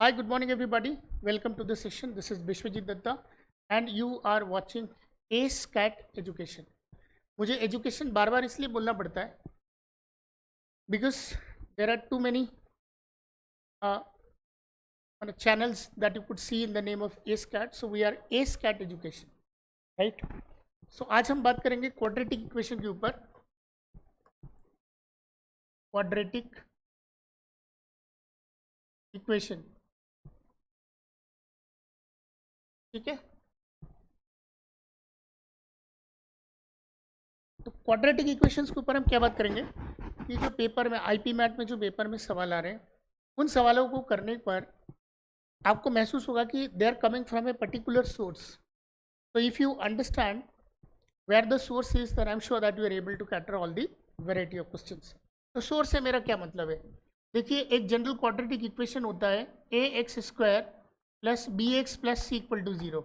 Hi, good morning, everybody. Welcome to the session. This is Bishwajit Datta, and you are watching ACE CAT Education. मुझे education बार बार इसलिए बोलना पड़ता है because there are too many channels that you could see in the name of ACE CAT. So we are ACE CAT Education, right? So आज हम बात करेंगे क्वाड्रेटिक इक्वेशन के ऊपर. क्वाड्रेटिक इक्वेशन, ठीक है. तो क्वाड्रेटिक इक्वेशंस के ऊपर हम क्या बात करेंगे कि जो पेपर में आईपी मैट में जो पेपर में सवाल आ रहे हैं उन सवालों को करने पर आपको महसूस होगा कि they are coming from a particular source. तो if you understand where the source is then I am sure that you are able to cater all the variety of questions. तो सोर्स से मेरा क्या मतलब है? देखिए, एक जनरल क्वाड्रेटिक इक्वेशन होता है a x square plus b x plus c equal to 0.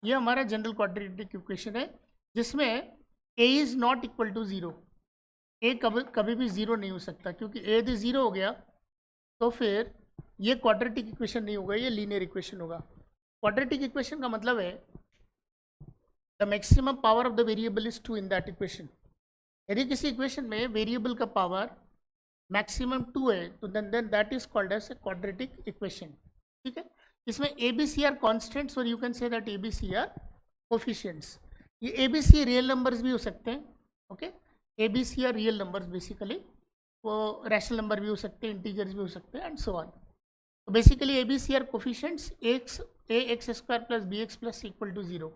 ये हमारा जनरल क्वाड्रेटिक इक्वेशन है जिसमें a is not equal to 0. A कभी भी 0 नहीं हो सकता, क्योंकि ए यदि 0 हो गया तो फिर ये क्वाड्रेटिक इक्वेशन नहीं होगा, ये लीनियर इक्वेशन होगा. क्वाड्रेटिक इक्वेशन का मतलब है the maximum power of the variable is 2 in that equation. यदि किसी इक्वेशन में वेरिएबल का पावर मैक्सिमम 2 है तो then that is called as a quadratic equation. ठीक है. इसमें a b c are constants और you can say that a b c are coefficients. ये a b c real numbers भी हो सकते हैं. Okay, a b c are real numbers basically. वो रैशनल नंबर भी हो सकते हैं, इंटीजर्स भी हो सकते हैं एंड सो ऑन. तो basically a b c are coefficients A x square plus b x plus equal to 0.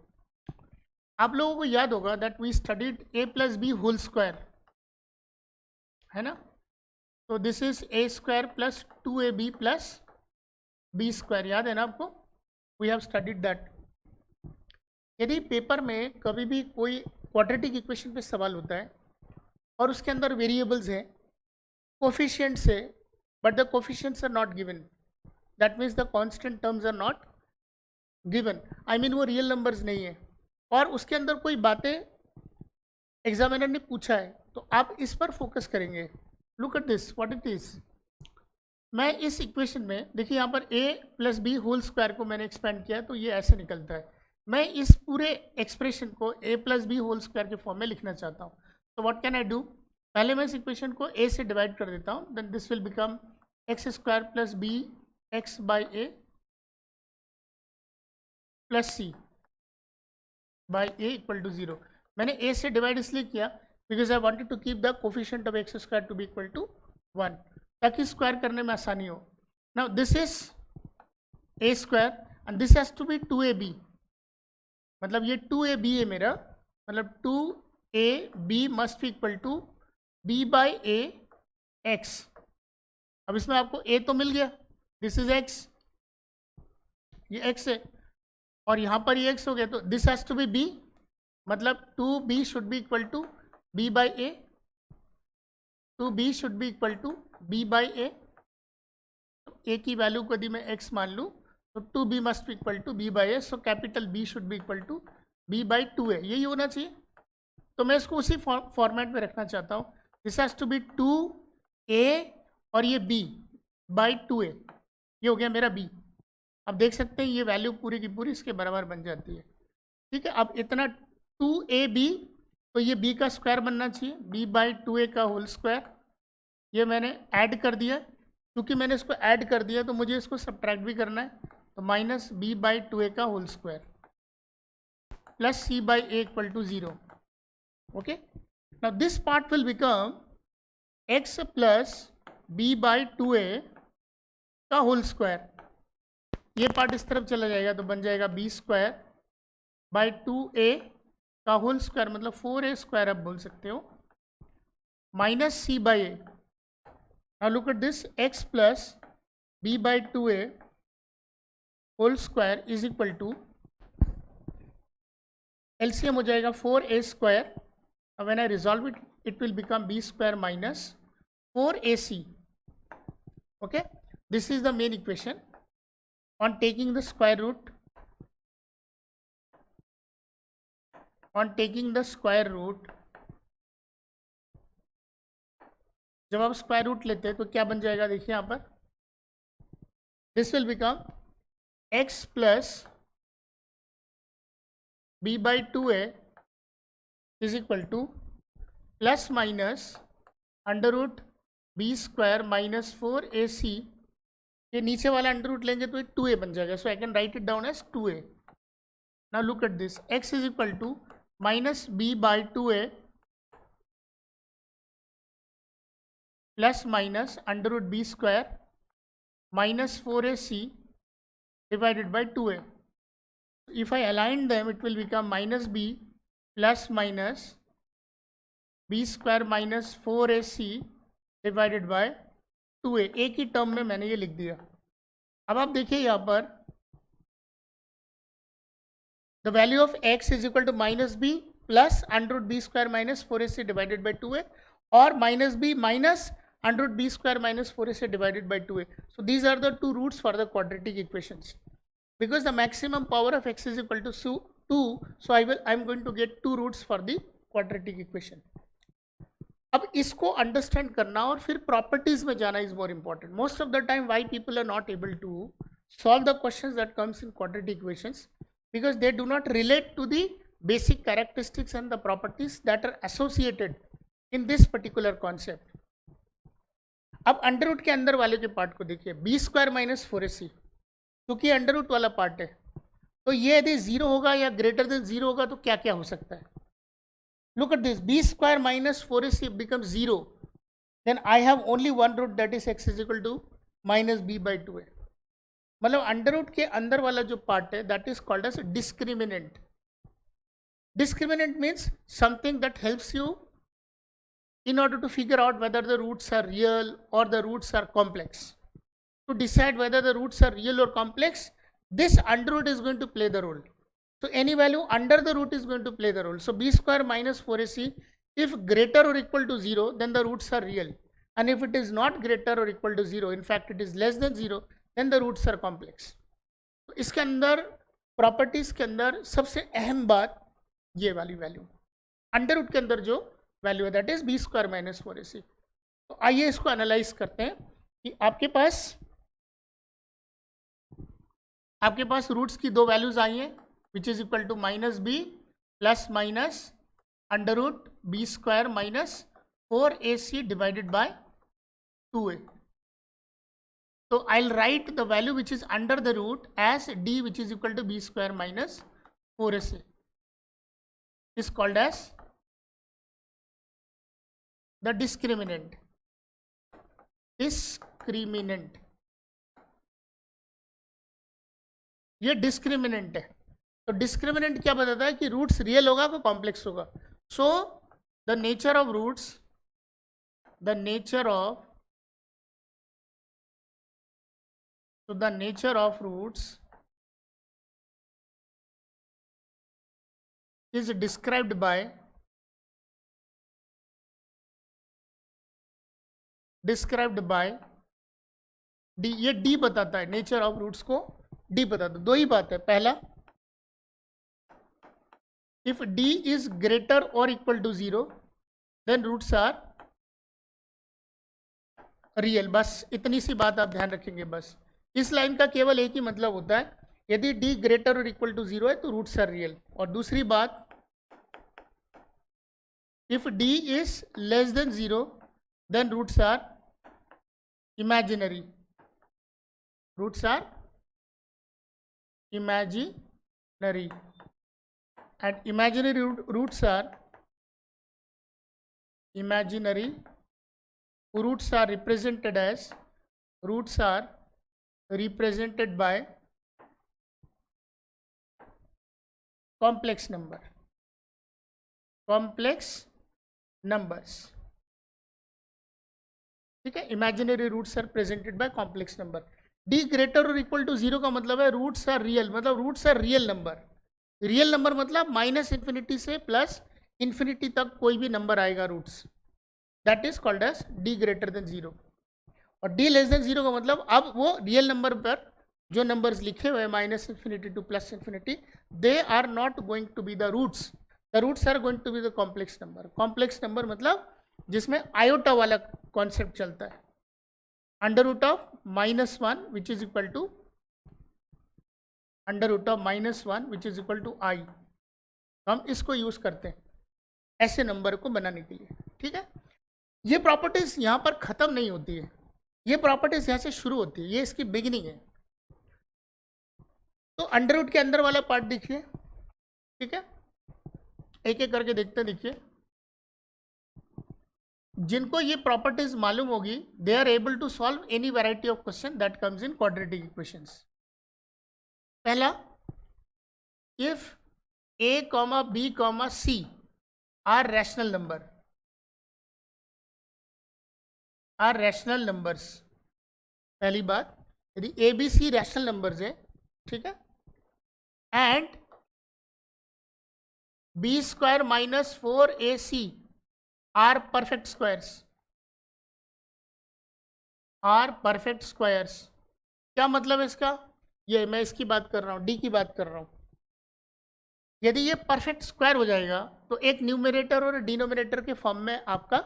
आप लोगों को याद होगा that we studied a plus b whole square, है ना. तो this is a square plus 2ab plus b square. याद है ना आपको? We have studied that. यदि पेपर में कभी भी कोई क्वाड्रेटिक इक्वेशन पे सवाल होता है और उसके अंदर वेरिएबल्स हैं, कोफिशिएंट्स है, but the coefficients are not given, that means the constant terms are not given. I mean वो रियल नंबर्स नहीं है और उसके अंदर कोई बातें एग्जामिनर ने पूछा है, तो आप इस पर फोकस करेंगे. Look at this, what it is. मैं इस इक्वेशन में देखिए यहाँ पर a plus b whole square को मैंने एक्सपेंड किया है, तो ये ऐसे निकलता है. मैं इस पूरे एक्सप्रेशन को a plus b whole square के फॉर्म में लिखना चाहता हूँ. तो व्हाट कैन आई डू? पहले मैं इस इक्वेशन को a से डिवाइड कर देता हूँ. Then this will become x square plus b x by a plus c by a equal to 0. मैंने a से डिवाइड इसलिए किया because I wanted to keep the coefficient of x square to be equal to 1, ताकि square करने में आसानी हो. Now this is a square and this has to be 2ab. मतलब ये 2ab है मेरा, मतलब 2ab must be equal to b by a x. अब इसमें आपको a तो मिल गया, दिस इज x, ये x है और यहाँ पर ये x हो गया, तो this has to be b, मतलब 2b should be equal to b by a. 2b should be equal to b by a. a की वैल्यू को यदि मैं x मान लूँ तो 2b must be equal to b by a. So capital B should be equal to b by 2a. यही होना चाहिए. तो मैं इसको उसी फॉर्मेट में रखना चाहता हूँ. This has to B 2a और ये b बाई 2a. ये हो गया मेरा b. अब देख सकते हैं ये वैल्यू पूरी की पूरी इसके बराबर बन जाती है. ठीक है. अब इतना 2ab, तो ये b का स्क्वायर बनना चाहिए, b बाई 2a का होल स्क्वायर. ये मैंने ऐड कर दिया. क्योंकि मैंने इसको ऐड कर दिया तो मुझे इसको सब्ट्रैक्ट भी करना है, तो माइनस b बाई 2a का whole square plus c by a equal to 0. Okay. Now this part will become x plus b by 2a का होल स्क्वायर. ये पार्ट इस तरफ चला जाएगा तो बन जाएगा b स्क्वायर बाई 2a का होल स्क्वायर, मतलब 4a स्क्वायर आप बोल सकते हो, minus c by a. Now look at this, x plus b by 2a whole square is equal to LCM हो जाएगा 4a square. Now when I resolve it, it will become b square minus 4ac. Okay, this is the main equation. On taking the square root, जब आप square root लेते हैं तो क्या बन जाएगा? देखिए यहाँ पर this will become x plus b by 2a is equal to plus minus under root b square minus 4ac, ये नीचे वाला अंडर रूट लेंगे तो ये 2a बन जाएगा. So I can write it down as 2a. Now look at this, x is equal to minus b by 2a plus minus under root b square minus 4ac divided by 2a. If I align them, it will become minus b plus minus b square minus 4ac divided by 2a. एक ही term में मैंने ये लिख दिया. अब आप देखिए यहाँ पर the value of x is equal to minus b plus under root b square minus 4ac divided by 2a or minus b minus under root b square minus 4ac divided by 2a. So these are the two roots for the quadratic equations. Because the maximum power of x is equal to 2, so I'm going to get two roots for the quadratic equation. अब इसको understand करना और फिर properties में जाना is more important. Most of the time why people are not able to solve the questions that comes in quadratic equations because they do not relate to the basic characteristics and the properties that are associated in this particular concept. अब under root के अंदर वाले के part को देखिए, B square minus 4ac, क्योंकि under root वाला part है तो ये यदि जीरो होगा या ग्रेटर देन जीरो होगा तो क्या क्या हो सकता है. Look at this, b square minus 4ac become zero, then I have only one root that is x is equal to minus b by 2a. मतलब अंडर रूट के अंदर वाला जो पार्ट है that is called as discriminant. Discriminant means something that helps you in order to figure out whether the roots are real or the roots are complex. To decide whether the roots are real or complex, this under root is going to play the role. So any value under the root is going to play the role. So b square minus 4ac, if greater or equal to 0, then the roots are real. And if it is not greater or equal to 0, in fact it is less than 0, then the roots are complex. तो इसके अंदर properties के अंदर सबसे अहम बात ये वाली वैल्यू, अंडर रूट के अंदर जो वैल्यू है that is b square minus 4ac. तो आइए इसको एनालाइज करते हैं कि आपके पास रूट्स की दो वैल्यूज आई हैं which is equal to minus b plus minus under root b square minus 4ac divided by 2a. तो I will write the value which is under the root as d which is equal to b square minus 4ac is called as the discriminant. ये discriminant है. तो discriminant क्या बताता है कि roots real होगा कि कॉम्प्लेक्स होगा. So the nature of roots, the nature of roots is described by d. ये d बताता है, नेचर ऑफ रूट्स को d बताता है. दो ही बात है. पहला, इफ d इज ग्रेटर और equal to 0 then roots are real. बस इतनी सी बात आप ध्यान रखेंगे. बस इस लाइन का केवल एक ही मतलब होता है, यदि d ग्रेटर और इक्वल टू 0 है तो रूट्स आर रियल. और दूसरी बात, if d is less than 0 then roots are imaginary. Roots are imaginary and imaginary roots are represented by complex numbers. ठीक है, imaginary roots are presented by complex number. d greater और equal to 0 का मतलब है roots are real, मतलब roots are real number. Real number मतलब minus infinity से plus infinity तक कोई भी नंबर आएगा roots, that is called as d greater than 0. और d लेस देन 0 का मतलब अब वो रियल नंबर पर जो नंबर्स लिखे हुए minus infinity to plus infinity, they are not going to be the roots. The roots are going to be the complex number. Complex number मतलब जिसमें आयोटा वाला कॉन्सेप्ट चलता है. Under root of -1 which is equal to under root of -1 which is equal to i. हम इसको use करते हैं ऐसे नंबर को बनाने के लिए। ठीक है, ये प्रॉपर्टीज यहाँ पर खत्म नहीं होती है, ये प्रॉपर्टीज यहाँ से शुरू होती है, ये इसकी बिगिनिंग है। तो अंडर रूट के अंदर वाला पार्ट देखिए। ठीक है, एक एक करके देखते हैं। देखिए, जिनको ये प्रॉपर्टीज मालूम होगी they are able to solve any variety of question that comes in quadratic equations. पहला, if a comma b comma c are rational number, are rational numbers. पहली बात, यदि a b c rational numbers है, ठीक है, and b square minus 4ac are perfect squares, are perfect squares. क्या मतलब है इसका? ये मैं इसकी बात कर रहा हूँ, डी की बात कर रहा हूँ। यदि ये परफेक्ट स्क्वायर हो जाएगा तो एक न्यूमरेटर और डिनोमिनेटर के फॉर्म में आपका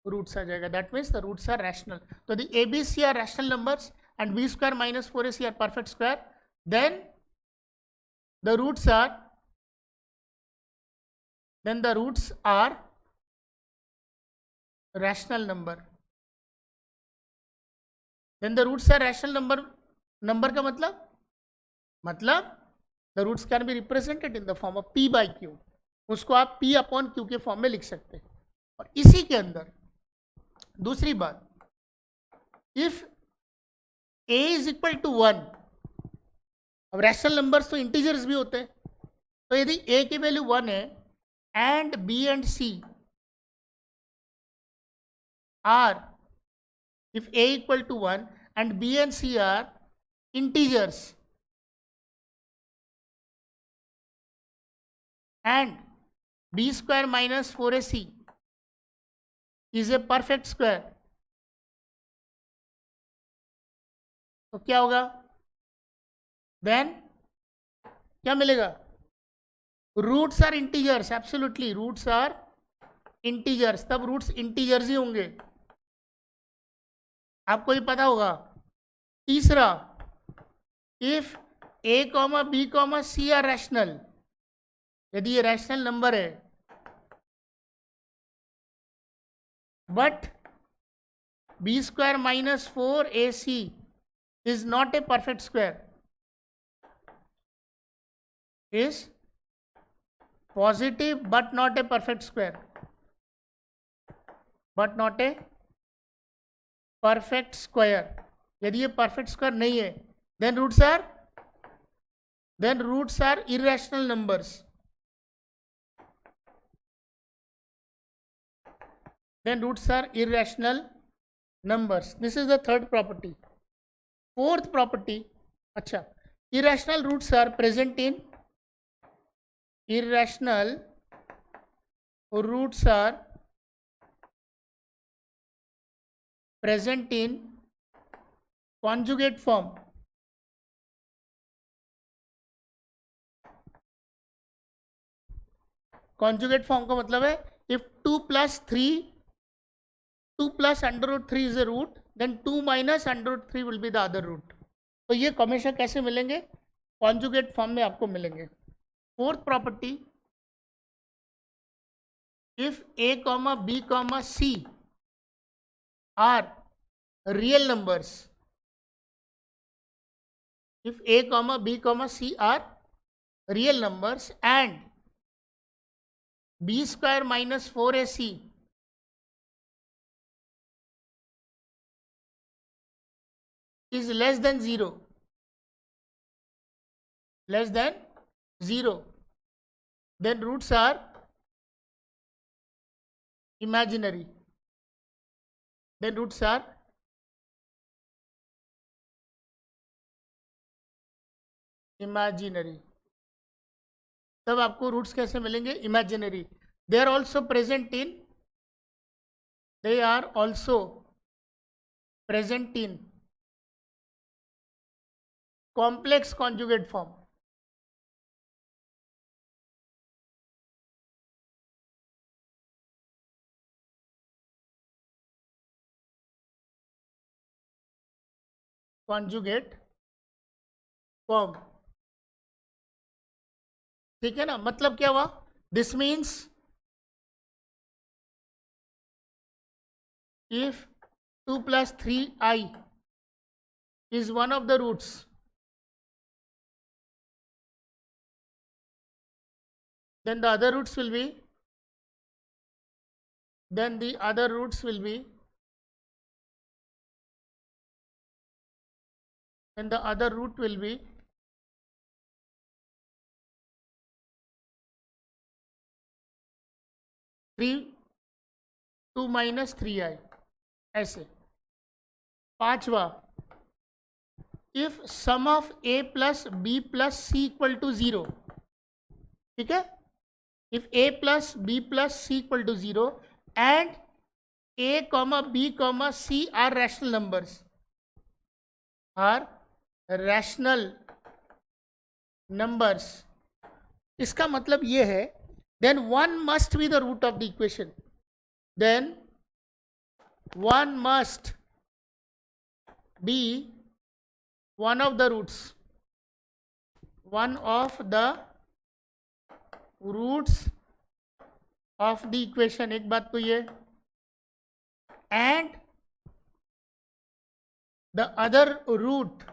रूट्स आ जाएगा, that means the roots are rational. तो यदि a b c are rational numbers and b square minus 4ac are perfect square, then the roots are rational number. Then the roots are rational number. Number का मतलब the roots can be represented in the form of p by q. उसको आप p upon q के form में लिख सकते हैं। और इसी के अंदर दूसरी बात, if a is equal to 1, अब रैशनल नंबर्स तो इंटीजर्स भी होते हैं, तो यदि a की वैल्यू 1 है and b and c are, if a equal to 1 and b and c are integers and b square minus 4ac is a perfect square, तो क्या होगा? देन क्या मिलेगा? Roots are integers, absolutely roots are integers, तब roots integers ही होंगे, आपको ही पता होगा। तीसरा, if a comma b comma c are rational, यदि ये रैशनल नंबर है but b square minus 4ac is not a perfect square, is positive but not a perfect square, but not a perfect square, यदि ये perfect square नहीं है, then roots are irrational numbers, then roots are irrational numbers. This is the third property. Fourth property, अच्छा, irrational roots are present in, irrational roots are present in conjugate form. conjugate form का मतलब है if 2 plus under root 3 is a root, then 2 minus under root 3 will be the other root. तो ये हमेशा कैसे मिलेंगे? Conjugate form में आपको मिलेंगे। Fourth property, if a comma b comma c are real numbers, if a comma b comma c are real numbers and b square minus 4ac is less than 0, then roots are imaginary, imaginary. तब आपको roots कैसे मिलेंगे? Imaginary. They are also present in complex conjugate form. Conjugate form. ठीक है ना, मतलब क्या हुआ, this means if 2 + 3i is one of the roots, then the other roots will be, then the other roots will be, then the other root will be 2 - 3i, ऐसे। पांचवा, if sum of a + b + c = 0, ठीक है, if a + b + c = 0 and a, b, c are rational numbers, are rational numbers, इसका मतलब ये है, then one must be the root of the equation, then one must be one of the roots, one of the roots of the equation, एक बात तो ये, and the other root,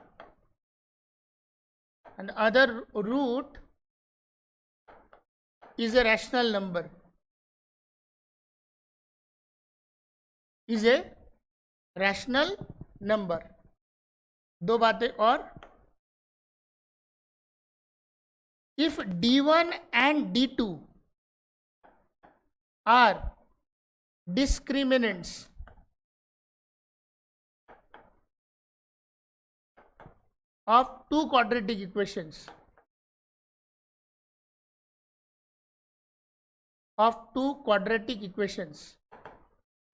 and other root is a rational number, is a rational number। दो बातें और, if d1 and d2 are discriminants of two quadratic equations,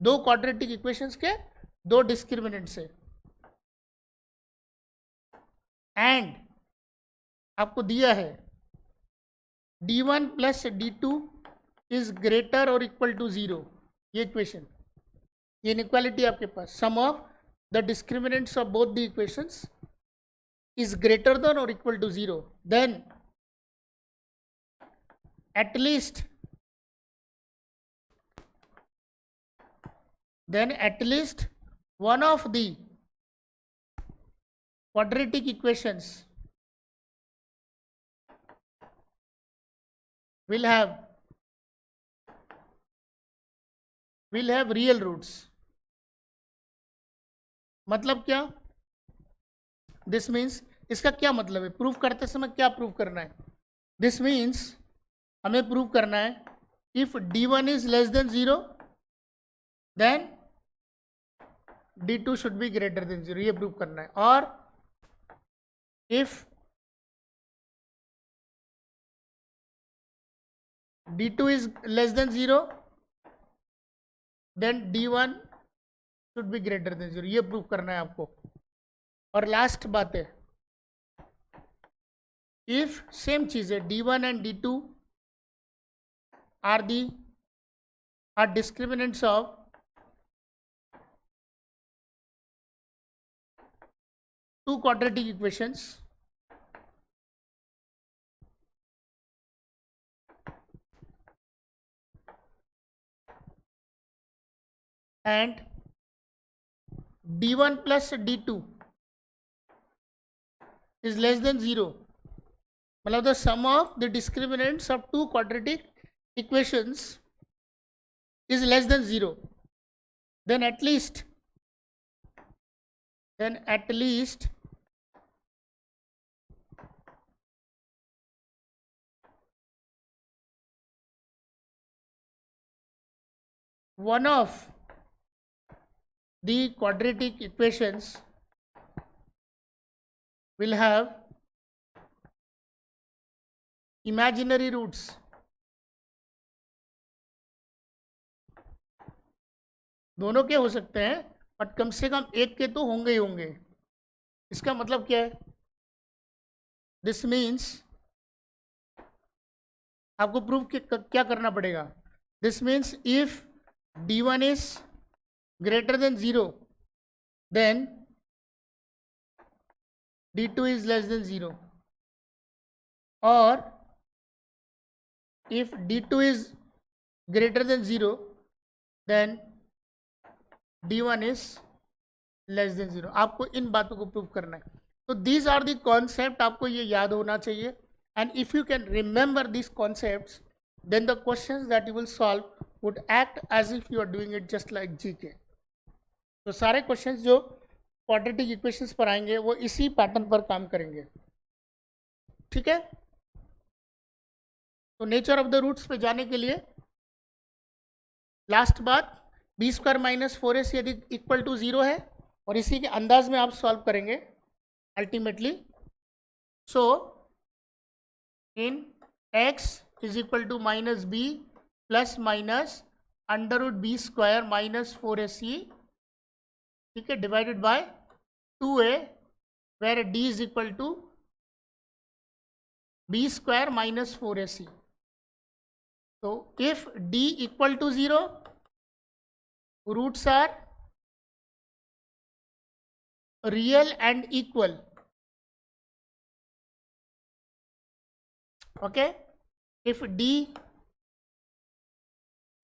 दो quadratic equations के दो डिस्क्रिमिनेंट से, एंड आपको दिया है d1 + d2 इज ग्रेटर और इक्वल टू 0, ये इक्वेशन, ये इनइक्वालिटी आपके पास, sum of the discriminants of both the equations is greater than or equal to 0, then at least one of the quadratic equations will have real roots। मतलब क्या, this means, इसका क्या मतलब है, प्रूफ करते समय क्या प्रूफ करना है, दिस मीन्स हमें प्रूफ करना है if d1 is less than 0 then d2 should be greater than 0, ये प्रूफ करना है, और if d2 is less than 0 then d1 should be greater than 0, ये प्रूफ करना है आपको। और लास्ट बात है, इफ सेम चीज है d1 and d2 are discriminants of two quadratic equations, and d1 + d2 is less than 0, मतलब the sum of the discriminants of two quadratic equations is less than 0, then at least one of the quadratic equations will have imaginary roots, दोनों के हो सकते हैं but कम से कम एक के तो होंगे ही होंगे। इसका मतलब क्या है, दिस मीन्स आपको प्रूफ क्या करना पड़ेगा, this means if d1 is greater than 0 then d2 is less than 0, or if d2 is greater than 0 then d1 is less than 0. आपको इन बातों को प्रूव करना है. तो दीज आर द कॉन्सेप्ट, आपको ये याद होना चाहिए. And if you can remember this concepts then the questions that you will solve would act as if you are doing it just like GK. तो सारे क्वेश्चंस जो क्वाड्रेटिक इक्वेशंस पर आएंगे वो इसी पैटर्न पर काम करेंगे. ठीक है. तो नेचर ऑफ द रूट्स पे जाने के लिए लास्ट बात, बी स्क्वायर माइनस 4ac यदि इक्वल टू 0 है और इसी के अंदाज में आप सॉल्व करेंगे ultimately. So in x is equal to minus b plus minus under root b square minus 4ac, ठीक है, divided by 2a where d is equal to b square minus 4ac. तो if d equal to 0, roots are real and equal. Okay, if d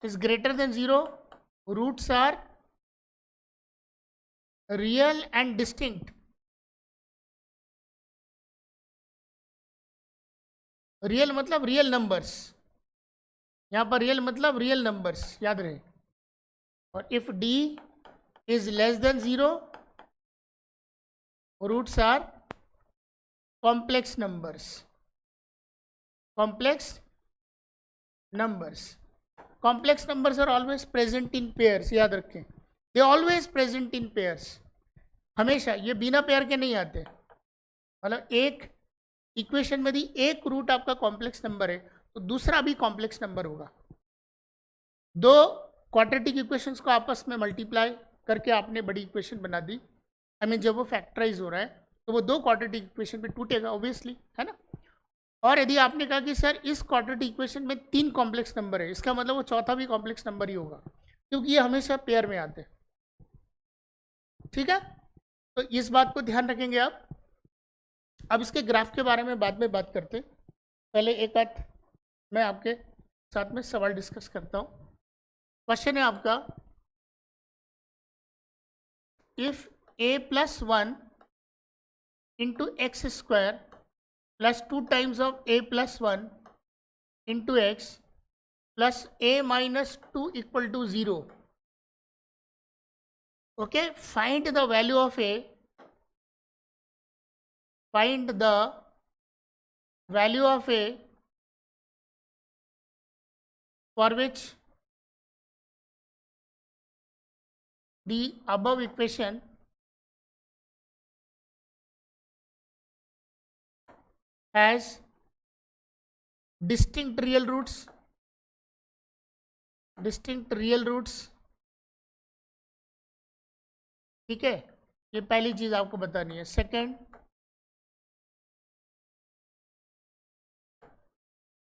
is greater than 0, roots are real and distinct. Real मतलब real numbers, यहाँ पर real मतलब real numbers, याद रहे. और if d is less than 0, roots are complex numbers. Complex numbers. Complex numbers are always present in pairs, याद रखें. They always present in pairs. हमेशा, ये बिना पेयर के नहीं आते. मतलब एक इक्वेशन में यदि एक रूट आपका कॉम्प्लेक्स नंबर है तो दूसरा भी कॉम्प्लेक्स नंबर होगा. दो क्वाड्रेटिक इक्वेशंस को आपस में मल्टीप्लाई करके आपने बड़ी इक्वेशन बना दी. आई मीन जब वो फैक्टराइज हो रहा है तो वो दो क्वाड्रेटिक इक्वेशन पे टूटेगा ऑब्वियसली, है ना. और यदि आपने कहा कि सर इस क्वाड्रेटिक इक्वेशन में 3 कॉम्प्लेक्स नंबर है, इसका मतलब वो चौथा भी कॉम्प्लेक्स नंबर ही होगा, क्योंकि ये हमेशा पेयर में आते हैं. ठीक है. तो इस बात को ध्यान रखेंगे आप. अब इसके ग्राफ के बारे में बाद में बात करते हैं. पहले एक आध मैं आपके साथ में सवाल डिस्कस करता हूँ. क्वेश्चन है आपका, if a plus 1 into x square plus 2 times of a plus 1 into x plus a minus 2 equal to 0. Okay, find the value of a, find the value of a for which the above equation has distinct real roots. Distinct real roots. ठीक है, ये पहली चीज आपको बतानी है. Second,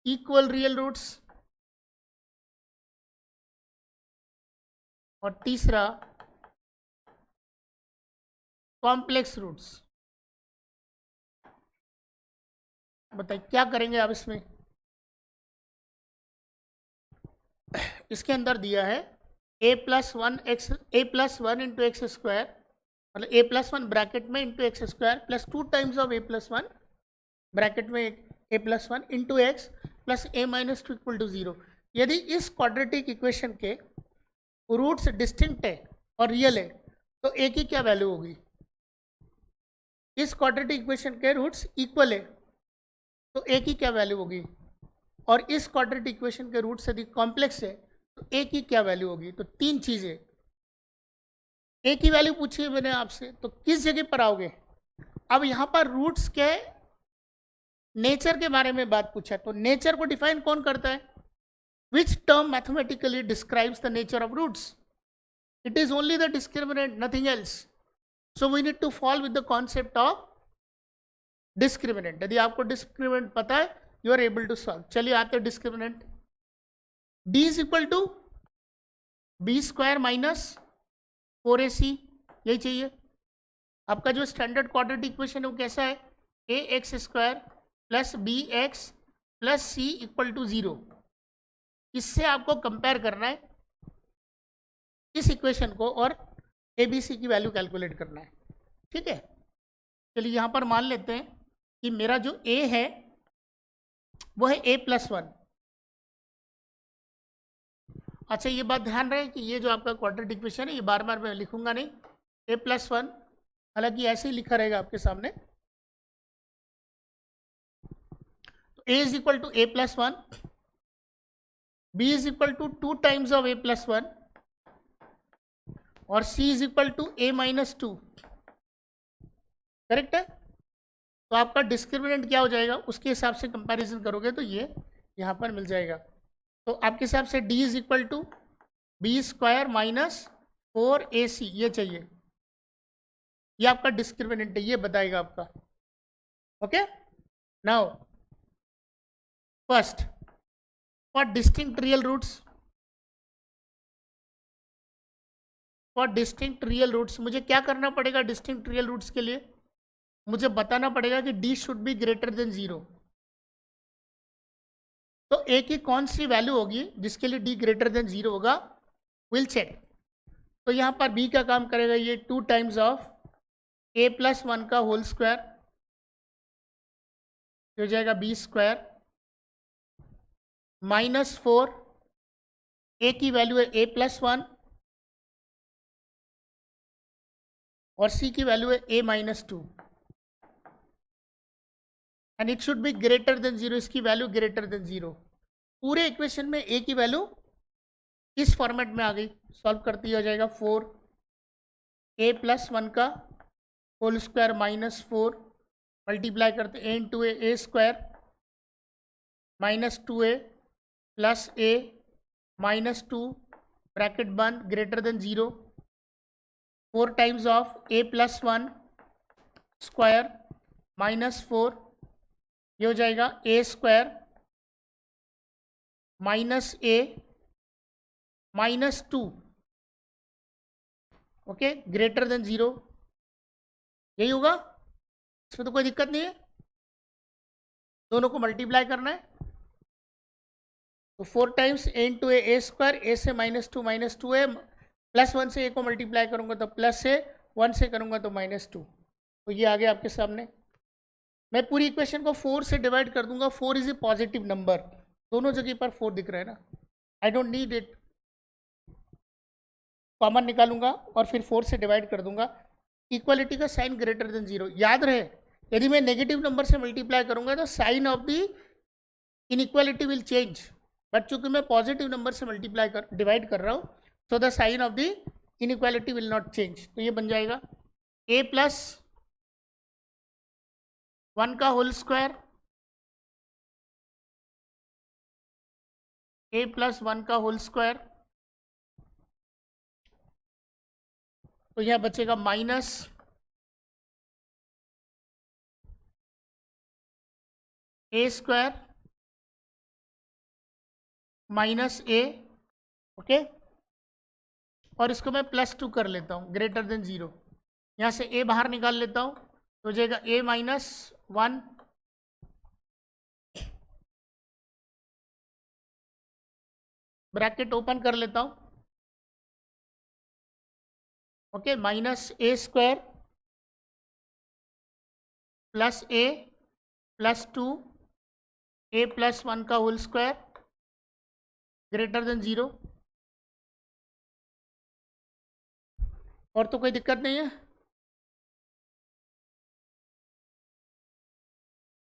equal real roots. और तीसरा, कॉम्प्लेक्स रूट्स. बताइए क्या करेंगे आप इसमें. इसके अंदर दिया है a plus 1 into x square, मतलब a प्लस 1 ब्रैकेट में into x square plus 2 times of a plus 1 bracket में a plus 1 into x plus a minus 2 equal to 0. यदि इस क्वाड्रेटिक इक्वेशन के रूट्स डिस्टिंक्ट है और रियल है तो a की क्या वैल्यू होगी. इस क्वाड्रेटिक इक्वेशन के रूट्स इक्वल है तो a की क्या वैल्यू होगी. और इस क्वाड्रेटिक इक्वेशन के रूट्स यदि कॉम्प्लेक्स है तो a की क्या वैल्यू होगी. तो तीन चीज़ें. a की वैल्यू पूछी है मैंने आपसे, तो किस जगह पर आओगे. अब यहाँ पर रूट्स के नेचर के बारे में बात पूछा, तो नेचर को डिफाइन कौन करता है. Which term mathematically describes the nature of roots. It is only the discriminant, nothing else. So we need to follow with the concept of discriminant. यदि आपको डिस्क्रिमिनेंट पता है you are able to solve. चलिए आते हैं discriminant. d is equal to b square minus 4ac, यही चाहिए. आपका जो स्टैंडर्ड क्वाड्रेटिक इक्वेशन है वो कैसा है, a x square plus b x plus c equal to 0। इससे आपको कंपेयर करना है इस इक्वेशन को और ए बी सी की वैल्यू कैलकुलेट करना है। ठीक है, चलिए यहाँ पर मान लेते हैं कि मेरा जो ए है वो है ए प्लस 1। अच्छा, ये बात ध्यान रहे कि ये जो आपका क्वाड्रेटिक इक्वेशन है ये बार बार मैं लिखूंगा नहीं, ए प्लस 1, हालांकि ऐसे ही लिखा रहेगा आपके सामने। तो a is equal to a plus 1, b is equal to 2 times of a plus 1 और c is equal to a minus 2। Correct है? तो आपका डिस्क्रिमिनेंट क्या हो जाएगा, उसके हिसाब से कंपैरिजन करोगे तो ये यहाँ पर मिल जाएगा। तो आपके हिसाब से d is equal to b square minus 4ac ये चाहिए, ये आपका डिस्क्रिमिनेंट है, ये बताएगा आपका। Okay, now first for distinct real roots, for distinct real roots मुझे क्या करना पड़ेगा? डिस्टिंक्ट रियल रूट्स के लिए मुझे बताना पड़ेगा कि d should be greater than 0। तो a की कौन सी वैल्यू होगी जिसके लिए d ग्रेटर देन 0 होगा, विल चेक। तो यहाँ पर b का काम करेगा ये 2 टाइम्स ऑफ a प्लस 1 का होल स्क्वायर, हो जाएगा b स्क्वायर माइनस 4, a की वैल्यू है a प्लस 1 और c की वैल्यू है a minus 2 and it should be greater than 0, इसकी वैल्यू ग्रेटर देन 0। पूरे इक्वेशन में a की वैल्यू इस फॉर्मेट में आ गई, सॉल्व करती हो जाएगा 4 a प्लस 1 का होल स्क्वायर माइनस 4 मल्टीप्लाई करते a into a square minus 2a plus a minus 2 bracket बंद greater than 0, 4 times of a plus 1 square minus 4, ये हो जाएगा a square minus a minus 2, okay, greater than 0। यही होगा, इसमें तो कोई दिक्कत नहीं है, दोनों को मल्टीप्लाई करना है। तो 4 times a into a square, a से माइनस 2 है, प्लस 1 से a को मल्टीप्लाई करूंगा तो प्लस से, 1 से करूंगा तो माइनस 2। तो ये आ गया आपके सामने। मैं पूरी इक्वेशन को 4 से डिवाइड कर दूंगा, 4 इज ए पॉजिटिव नंबर, दोनों जगह पर 4 दिख रहा है ना, I don't need it, common निकालूंगा और फिर 4 से डिवाइड कर दूंगा। इक्वालिटी का साइन ग्रेटर देन 0, याद रहे यदि मैं नेगेटिव नंबर से मल्टीप्लाई करूंगा तो sign of the inequality will change, but चूंकि मैं पॉजिटिव नंबर से डिवाइड कर रहा हूँ so the sign of the inequality will not change. तो ये बन जाएगा a प्लस 1 का होल स्क्वायर, a प्लस 1 का होल स्क्वायर, तो यह बचेगा minus a square minus a, okay, और इसको मैं प्लस 2 कर लेता हूँ ग्रेटर देन 0, यहाँ से a बाहर निकाल लेता हूँ तो हो जाएगा a माइनस 1 ब्रैकेट ओपन कर लेता हूँ, okay, minus a square plus a plus 2 a plus 1 का होल स्क्वायर ग्रेटर देन 0। और तो कोई दिक्कत नहीं है।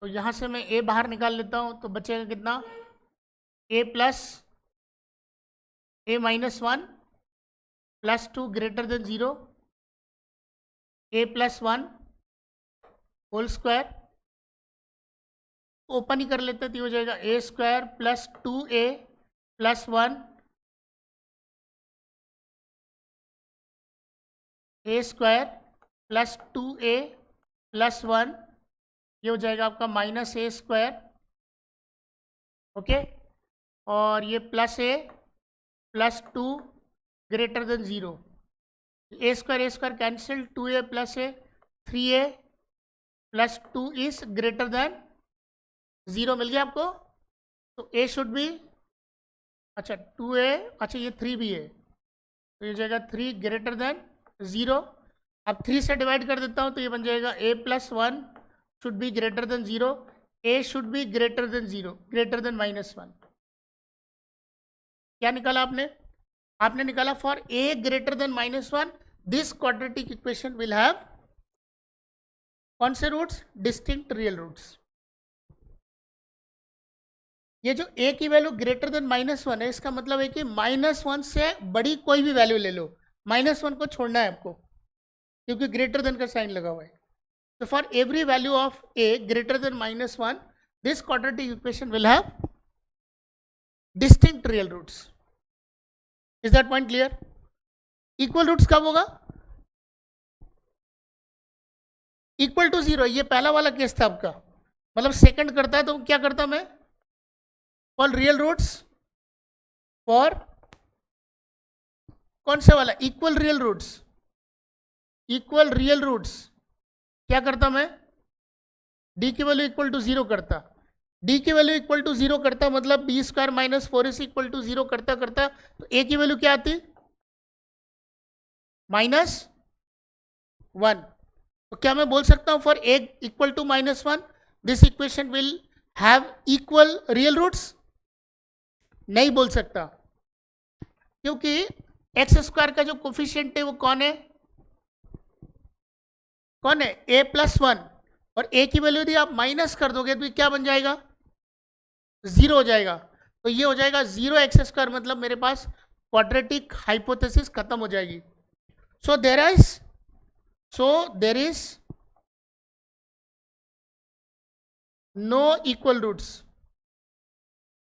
तो यहाँ से मैं a बाहर निकाल लेता हूँ तो बचेगा कितना, a plus a minus 1 plus 2 greater than 0, a plus 1 whole square open ही कर लेते तो हो जाएगा a square plus 2a plus 1 a square plus 2a plus 1, ये हो जाएगा आपका माइनस a स्क्वायर, ओके, और ये plus a plus 2 greater than 0, a square cancel, 2a plus a 3a plus 2 is greater than 0 मिल गया आपको। तो a शुड बी, अच्छा 2a, अच्छा ये 3 भी है, तो ये जाएगा 3 ग्रेटर देन 0। अब 3 से डिवाइड कर देता हूँ तो ये बन जाएगा a plus 1 should be greater than 0, a should be greater than 0, greater than -1। क्या निकाला आपने? आपने निकाला for a greater than -1 this quadratic equation will have कौन से रूट्स? Distinct real roots. ये जो a की वैल्यू ग्रेटर देन -1 है, इसका मतलब है कि -1 से बड़ी कोई भी वैल्यू ले लो, -1 को छोड़ना है आपको, क्योंकि ग्रेटर देन का साइन लगा हुआ है। तो for every value of a greater than -1 this quadratic equation will have distinct real roots. Is that point clear? Equal roots कब होगा? Equal to 0। ये पहला वाला केस था आपका, मतलब सेकंड करता है तो क्या करता मैं? फॉर रियल रूट्स, फॉर कौन से वाला? Equal real roots. Equal real roots क्या करता मैं? d की वैल्यू इक्वल टू 0 करता। d की वैल्यू इक्वल टू 0 करता मतलब b square minus 4ac equal to 0 करता करता तो a की वैल्यू क्या आती? -1। तो क्या मैं बोल सकता हूं for a equal to -1 this equation will have equal real roots? नहीं बोल सकता, क्योंकि एक्स स्क्वायर का जो कोफिशिएंट है वो कौन है? कौन है? a plus 1। और a की वैल्यू यदि आप माइनस कर दोगे तो क्या बन जाएगा? 0 हो जाएगा। तो ये हो जाएगा 0x², मतलब मेरे पास क्वाड्रेटिक हाइपोथेसिस खत्म हो जाएगी। So there is no equal roots.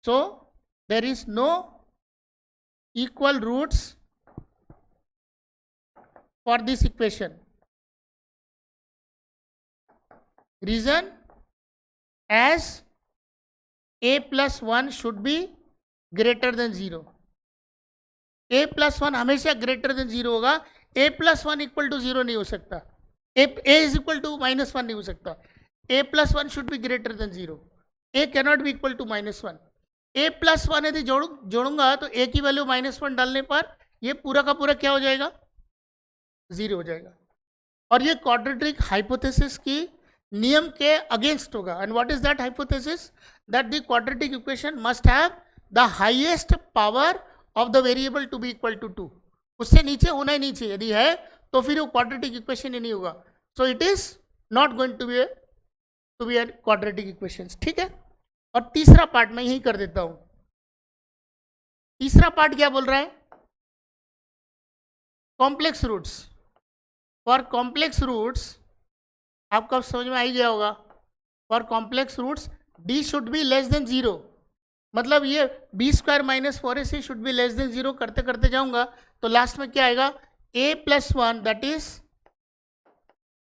So there is no equal roots for this equation. Reason as a plus 1 should be greater than 0. a plus 1 हमेशा greater than 0 होगा। a plus 1 equal to 0 नहीं हो सकता। a is equal to -1 नहीं हो सकता। a plus 1 should be greater than 0. a cannot be equal to -1। a plus 1 यदि जोड़ूंगा तो a की वैल्यू -1 डालने पर ये पूरा का पूरा क्या हो जाएगा? 0 हो जाएगा। और ये क्वाड्रेटिक हाइपोथेसिस की नियम के अगेंस्ट होगा। And what is that hypothesis? That the quadratic equation must have the highest power of the variable to be equal to 2। उससे नीचे होना ही नहीं चाहिए, यदि है तो फिर वो क्वाड्रेटिक इक्वेशन ही नहीं होगा। So it is not going to be a quadratic equation. ठीक है। और तीसरा पार्ट मैं यही कर देता हूं। तीसरा पार्ट क्या बोल रहा है? Complex roots. For complex roots आपको अब समझ में आ ही गया होगा। For complex roots d should be less than 0, मतलब ये b² minus 4ac should be less than 0 करते करते जाऊंगा तो लास्ट में क्या आएगा? a plus 1, that is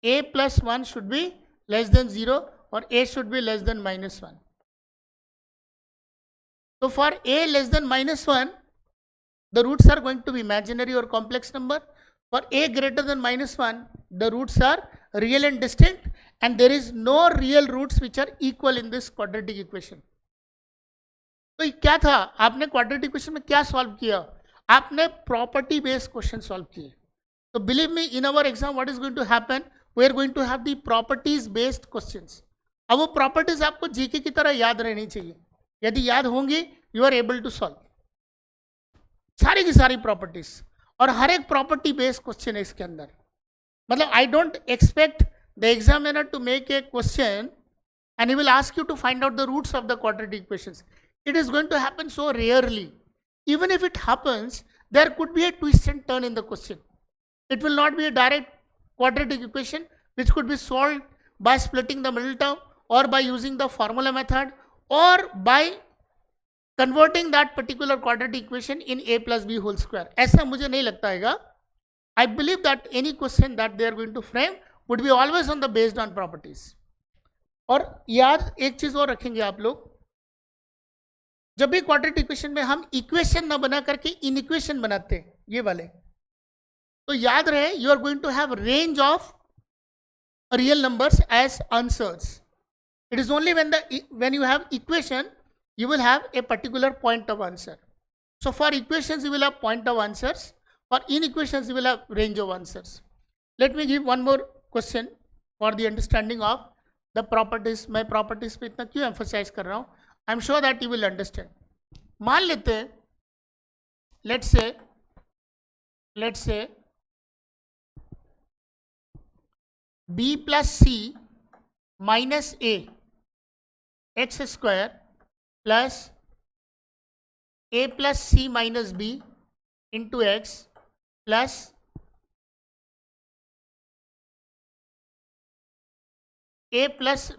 a plus 1 should be less than 0 और a should be less then -1। तो for a less than -1 the roots are going to be imaginary or complex number. For a greater than -1 the roots are real and distinct, and there is no real roots which are equal in this quadratic equation. तो क्या था? आपने quadratic equation में क्या solve किया? आपने property based question solve किए। तो believe me, in our exam what is going to happen, we are going to have the properties based questions. अब वो प्रॉपर्टीज आपको जीके की तरह याद रहनी चाहिए। यदि याद होंगी you are able to solve सारी की सारी प्रॉपर्टीज, और हर एक प्रॉपर्टी बेस्ड क्वेश्चन है इसके अंदर। मतलब I don't expect the examiner to make a question and he will ask you to find out the roots of the quadratic equations. It is going to happen so rarely. Even if it happens, there could be a twist and turn in the question. It will not be a direct quadratic equation which could be solved by splitting the middle term or by using the formula method or by converting that particular quadratic equation in a plus b whole square. ऐसा मुझे नहीं लगता है। I believe that any question that they are going to frame would be always on the based on properties. और याद एक चीज और रखेंगे आप लोग, जब भी क्वाड्रेटिक इक्वेशन में हम इक्वेशन ना बना करके इनइक्वेशन बनाते हैं ये वाले, तो याद रहे you are going to have range of real numbers as answers. It is only when you have equation, you will have a particular point of answer. So for equations, you will have point of answers. For inequations, you will have range of answers. Let me give one more question for the understanding of the properties. मैं properties पे इतना क्यों emphasize कर रहा हूँ? I'm sure that you will understand. मान लेते हैं, let's say b plus c minus a x square plus a plus c minus b into x plus a plus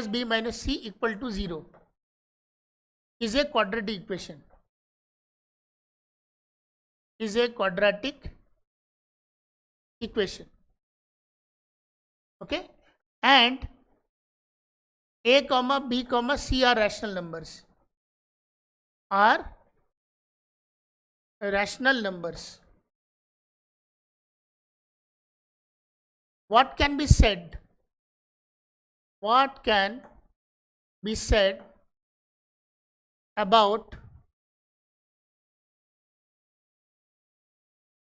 b minus c equal to 0 is a quadratic equation. Okay, and a comma b comma c are rational numbers. What can be said about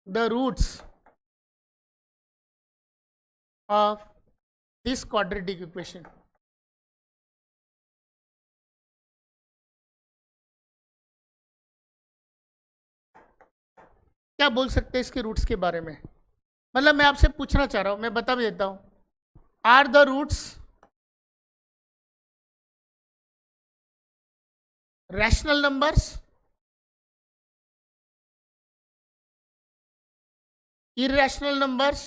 the roots of this quadratic equation? क्या बोल सकते हैं इसके roots के बारे में? मतलब मैं आपसे पूछना चाह रहा हूं, मैं बता भी देता हूं. Are the roots rational numbers, irrational numbers,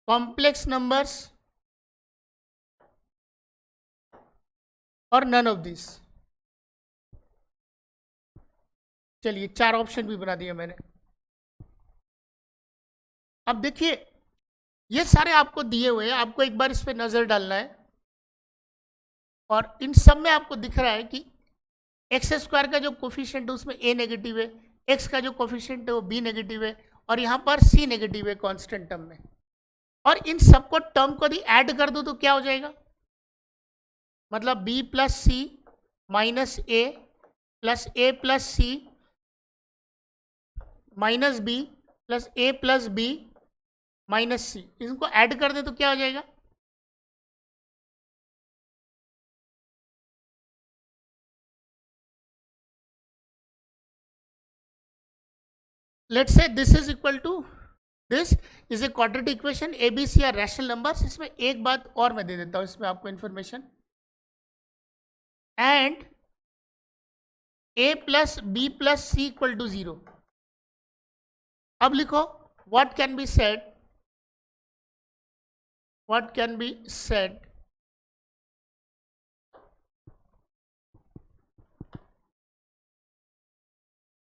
complex numbers, और none of these? चलिए 4 ऑप्शन भी बना दिए मैंने. अब देखिए ये सारे आपको दिए हुए हैं, आपको एक बार इस पर नजर डालना है और इन सब में आपको दिख रहा है कि एक्स स्क्वायर का जो कोफिशिएंट है उसमें ए नेगेटिव है, एक्स का जो कोफिशिएंट है वो बी नेगेटिव है और यहाँ पर सी नेगेटिव है कांस्टेंट टर्म में. और इन सबको टर्म को यदि ऐड कर दो तो क्या हो जाएगा? मतलब बी प्लस सी माइनस ए प्लस सी माइनस बी प्लस ए प्लस बी माइनस सी, इनको ऐड कर दे तो क्या हो जाएगा? Let's say this is equal to this is a quadratic equation. A b c are rational numbers. इसमें एक बात और मैं दे देता हूं इसमें आपको information. And a plus b plus c equal to 0. अब लिखो what can be said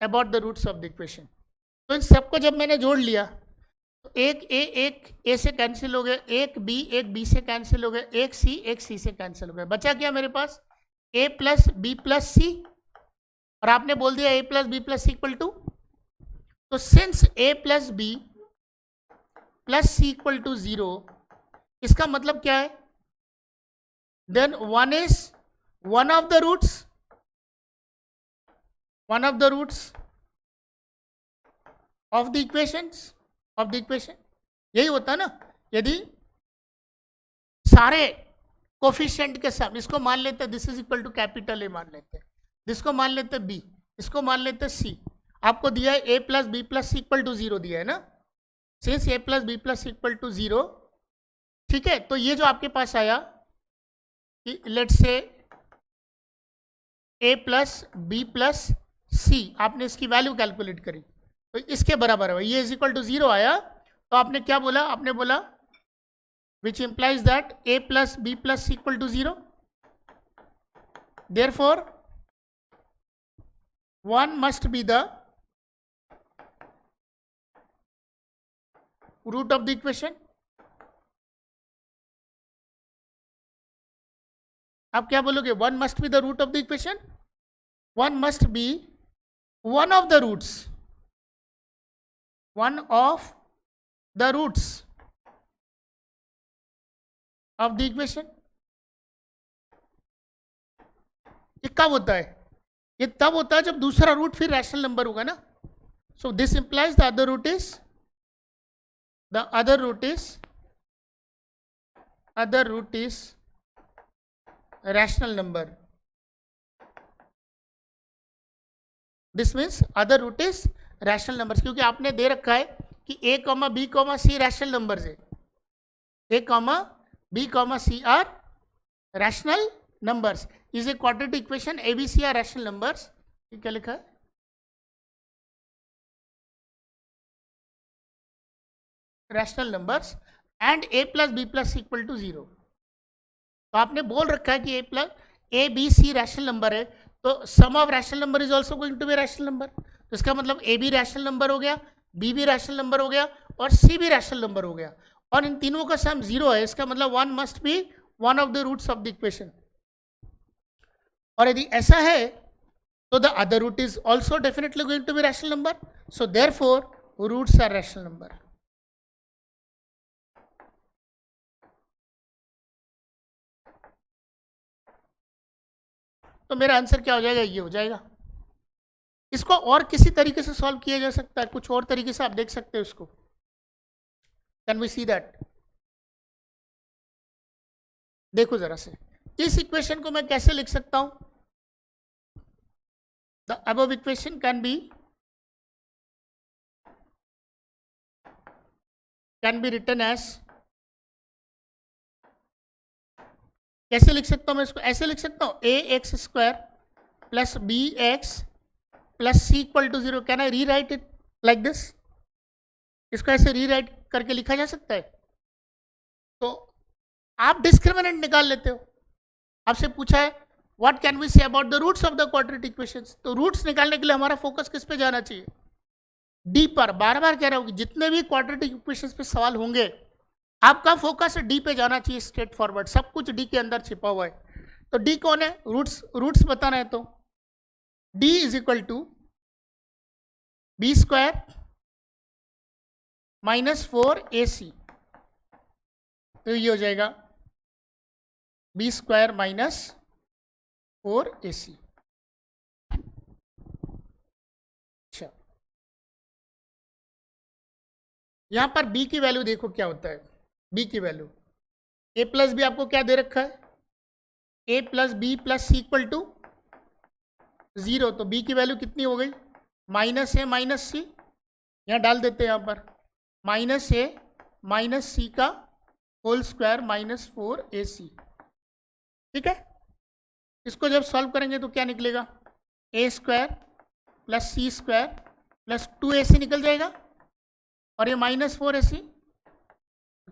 about the roots of the equation. तो इन सबको जब मैंने जोड़ लिया तो एक ए से कैंसिल हो गया, एक बी से कैंसिल हो गया, एक सी से कैंसिल हो गया. बचा क्या मेरे पास? A plus b plus c, और आपने बोल दिया a plus b plus c equal to. तो since a plus b plus c equal to 0, इसका मतलब क्या है? Then one of the roots of the equation. यही होता है ना. यदि सारे कोफिशिएंट के साथ इसको मान लेते हैं this is equal to capital A मान लेते हैं, जिसको मान लेते हैं बी, इसको मान लेते हैं सी. आपको दिया है a plus b plus c equal to 0 दिया है ना. Since a plus b plus equal to 0, ठीक है. तो ये जो आपके पास आया कि let's say a plus b plus c, आपने इसकी वैल्यू कैलकुलेट करी तो इसके बराबर है, ये इज इक्वल टू 0 आया. तो आपने क्या बोला? आपने बोला which implies that a plus b plus equal to 0. Therefore one must be the root of the equation. आप क्या बोलोगे? One must be the root of the equation. One must be one of the roots one of the roots of the equation. ये कब होता है? ये तब होता है जब दूसरा रूट फिर रैशनल नंबर होगा ना. So this implies the other root is rational number. This means other root is rational numbers, क्योंकि आपने दे रखा है कि a, b, c rational numbers है. a, b, c are rational numbers. Is a quadratic equation. a, b, c are rational numbers. ये क्या लिखा है? Rational numbers and a plus b plus c equal to 0. तो आपने बोल रखा है कि a, b, c rational number है, तो sum of rational number is also going to be rational number. तो इसका मतलब a भी रैशनल नंबर हो गया, b भी रैशनल नंबर हो गया और c भी रैशनल नंबर हो गया. और इन तीनों का सम 0 है. इसका मतलब one must be one of the roots of the equation. और यदि ऐसा है तो the other root is also definitely going to be rational number. So therefore roots are rational number. तो मेरा आंसर क्या हो जाएगा? ये हो जाएगा. इसको और किसी तरीके से सॉल्व किया जा सकता है, कुछ और तरीके से आप देख सकते हो इसको. Can we see that? देखो जरा से, इस इक्वेशन को मैं कैसे लिख सकता हूं? The above equation can be written as, कैसे लिख सकता हूं मैं इसको? ऐसे लिख सकता हूं a x square plus b x plus c equal to 0. Can I rewrite it like this? इसको ऐसे री राइट करके लिखा जा सकता है. तो आप डिस्क्रिमिनेंट निकाल लेते हो. आपसे पूछा है what can we say about the roots of the quadratic equations. तो रूट्स निकालने के लिए हमारा फोकस किस पे जाना चाहिए? डी पर. बार बार कह रहा हूं कि जितने भी क्वाड्रेटिक इक्वेशंस पे सवाल होंगे आपका फोकस डी पे जाना चाहिए. स्ट्रेट फॉरवर्ड, सब कुछ डी के अंदर छिपा हुआ है. तो डी कौन है? रूट्स बताना है. तो d is equal to b square minus 4ac. तो ये हो जाएगा बी स्क्वायर माइनस 4ac. अच्छा, यहां पर b की वैल्यू देखो क्या होता है. b की वैल्यू a प्लस बी आपको क्या दे रखा है? a plus b plus c equal to 0. तो b की वैल्यू कितनी हो गई? Minus a minus c. यहाँ डाल देते हैं, यहाँ पर माइनस ए माइनस सी का होल स्क्वायर माइनस 4ac. ठीक है. इसको जब सॉल्व करेंगे तो क्या निकलेगा? ए स्क्वायर प्लस सी स्क्वायर प्लस 2ac निकल जाएगा और ये माइनस 4ac.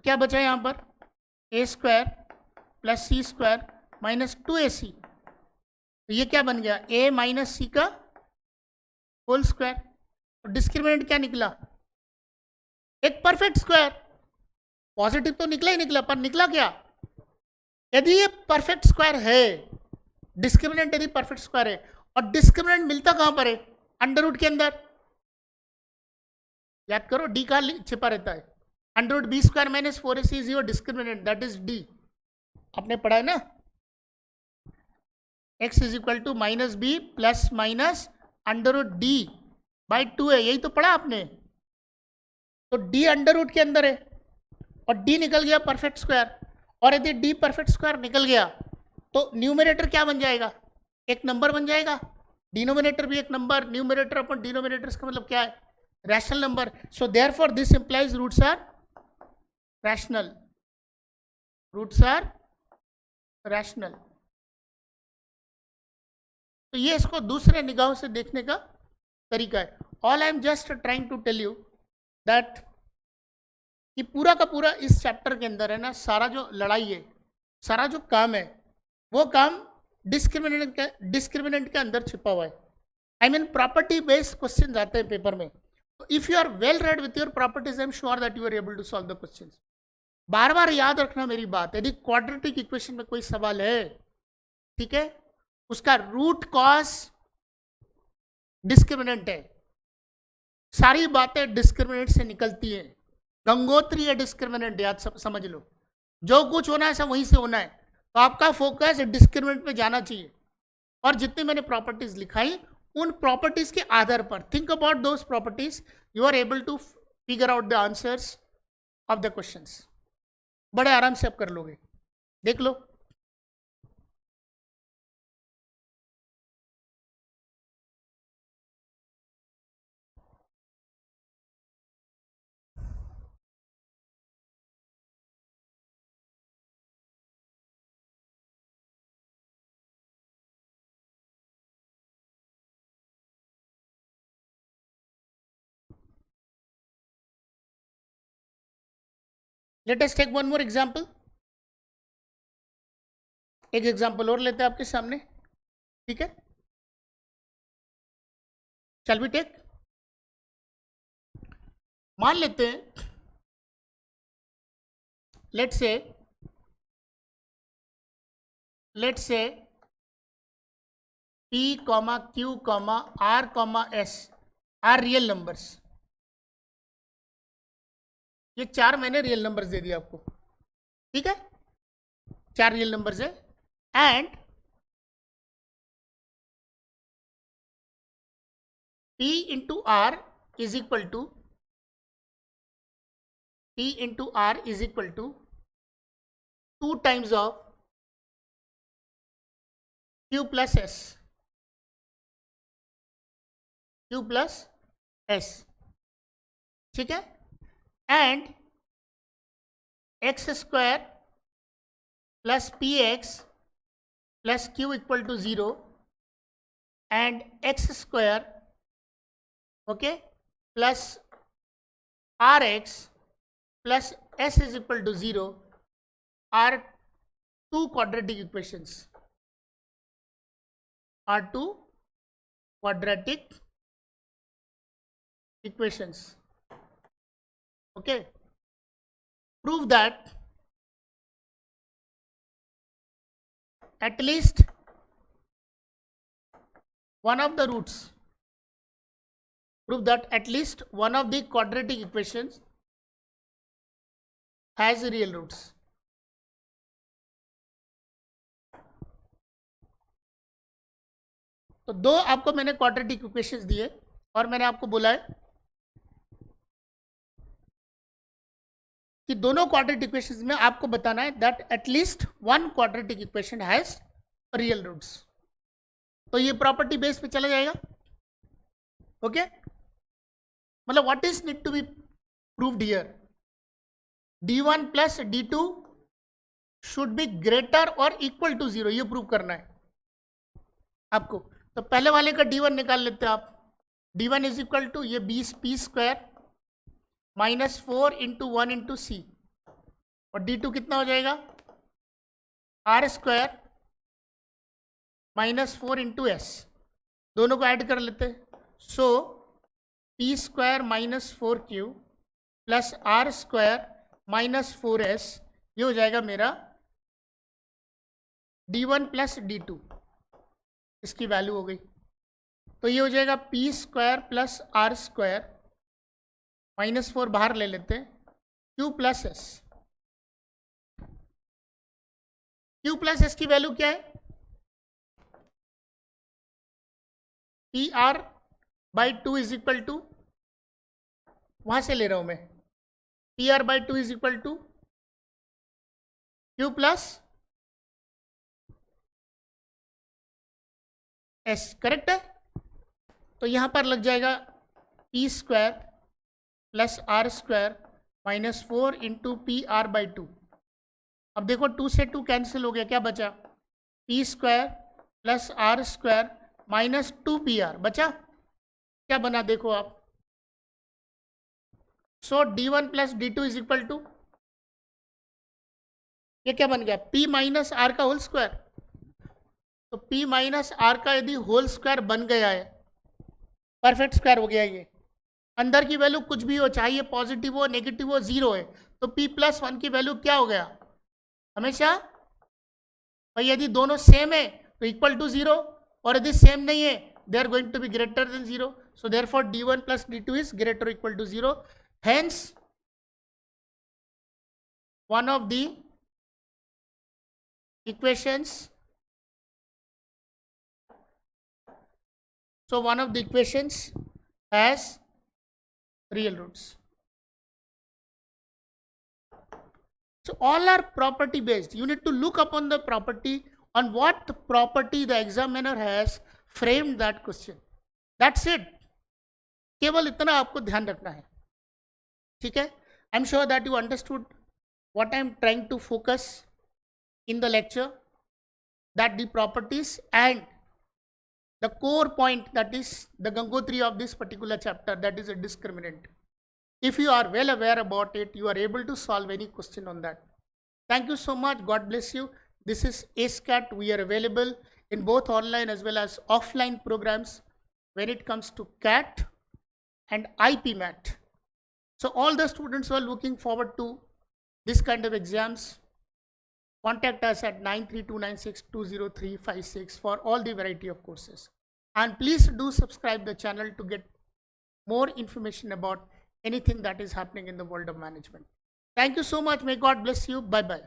क्या बचा है यहाँ पर? ए स्क्वायर प्लस सी स्क्वायर माइनस 2ac. तो ये क्या बन गया? a माइनस सी का होल स्क्वायर. तो डिस्क्रिमिनेंट क्या निकला? एक परफेक्ट स्क्वायर. पॉजिटिव तो निकला ही निकला, पर निकला क्या? यदि ये परफेक्ट स्क्वायर है, डिस्क्रिमिनेंट यदि परफेक्ट स्क्वायर है, और डिस्क्रिमिनेंट मिलता कहां पर है? अंडर रूट के अंदर. याद करो डी कहां छिपा रहता है? Under root b square minus 4ac is your discriminant, that is d. आपने पढ़ा है ना? x is equal to minus b plus minus under root d by 2 है. यही तो पढ़ा आपने. तो d अंडर रूट के अंदर है और d निकल गया परफेक्ट स्क्वायर. और यदि d परफेक्ट स्क्वायर निकल गया तो न्यूमरेटर क्या बन जाएगा? एक नंबर बन जाएगा. डिनोमिनेटर भी एक नंबर. न्यूमरेटर अपन डिनोमिनेटर का मतलब क्या है? Rational number. So therefore this implies roots are rational. Roots are rational. तो ये इसको दूसरे निगाहों से देखने का तरीका है. All I am just trying to tell you that कि पूरा का पूरा इस चैप्टर के अंदर है ना, सारा जो लड़ाई है, सारा जो काम है, वो काम डिस्क्रिमिनेंट के अंदर छिपा हुआ है. I mean property based question आते हैं पेपर में. If you are well read with your properties, I am sure that you are able to solve the question. बार बार याद रखना मेरी बात. यदि क्वाड्रेटिक इक्वेशन में कोई सवाल है, ठीक है, उसका रूट कॉज डिस्क्रिमिनेंट है, सारी बातें डिस्क्रिमिनेंट से निकलती हैं। गंगोत्री है डिस्क्रिमिनेंट, याद समझ लो। जो कुछ होना है सब वहीं से होना है, तो आपका फोकस डिस्क्रिमिनेंट पे जाना चाहिए। और जितनी मैंने प्रॉपर्टीज लिखाई उन प्रॉपर्टीज के आधार पर think about those properties, you are able to figure out the answers of the questions. बड़े आराम से आप कर लोगे, देख लो। Let us take one more example. एक एग्जांपल और लेते हैं आपके सामने, ठीक है? Shall we take? मान लेते हैं, let's say P, Q, R, S are real numbers. ये 4 मैंने रियल नंबर्स दे दिया आपको, ठीक है? 4 रियल नंबर्स है and P into r is equal to two times of Q plus S, ठीक है? And x square plus p x plus q equal to 0 and x square, okay, plus r x plus s is equal to 0 are two quadratic equations, okay? Prove that at least one of the quadratic equations has real roots. तो 2 आपको मैंने quadratic equations दिए और मैंने आपको बोला है कि दोनों क्वाड्रेटिक इक्वेशंस में आपको बताना है that at least one quadratic equation has real roots. तो ये प्रॉपर्टी बेस पे चला जाएगा, ओके? मतलब what is need to be proved here, d1 plus d2 should be greater और इक्वल टू 0, ये प्रूव करना है आपको। तो पहले वाले का d1 निकाल लेते हैं आप। d1 इज इक्वल टू ये 20 p square minus 4 into 1 into c, और d2 कितना हो जाएगा, r square minus 4 into s, दोनों को ऐड कर लेते हैं। So p square minus 4q plus r square minus 4s, ये हो जाएगा मेरा d1 प्लस d2, इसकी वैल्यू हो गई। तो ये हो जाएगा p square plus r square minus 4 बाहर ले लेते हैं, q plus s. q plus s की वैल्यू क्या है, p r by 2 is equal to, वहां से ले रहा हूं मैं, p r by 2 is equal to q plus s, correct है? तो यहां पर लग जाएगा p square plus r square minus 4 into p r by 2। अब देखो 2 से 2 कैंसिल हो गया, क्या बचा, p square plus r square minus 2 p r बचा, क्या बना देखो आप। सो d1 plus d2 is equal to, ये क्या बन गया, p माइनस आर का होल स्क्वायर। तो p माइनस आर का यदि होल स्क्वायर बन गया है, परफेक्ट स्क्वायर हो गया ये, अंदर की वैल्यू कुछ भी हो, चाहे ये पॉजिटिव हो नेगेटिव हो, 0 है, तो p प्लस 1 की वैल्यू क्या हो गया, हमेशा भाई यदि दोनों सेम है तो इक्वल टू 0, और यदि सेम नहीं है they are going to be greater than 0। So therefore d1 plus d2 is greater or equal to 0. Hence one of the equations, so one of the equations has real roots. So all are property based. You need to look upon the property, on what property the examiner has framed that question. That's it. केवल इतना आपको ध्यान रखना है, ठीक है? I'm sure that you understood what I'm trying to focus in the lecture, that the properties and the core point, that is the Gangotri of this particular chapter, that is a discriminant. If you are well aware about it, you are able to solve any question on that. Thank you so much. God bless you. This is ACECAT. We are available in both online as well as offline programs when it comes to CAT and IPMAT. So all the students who are looking forward to this kind of exams, contact us at 932962036 for all the variety of courses. And please do subscribe the channel to get more information about anything that is happening in the world of management. Thank you so much. May God bless you. Bye-bye.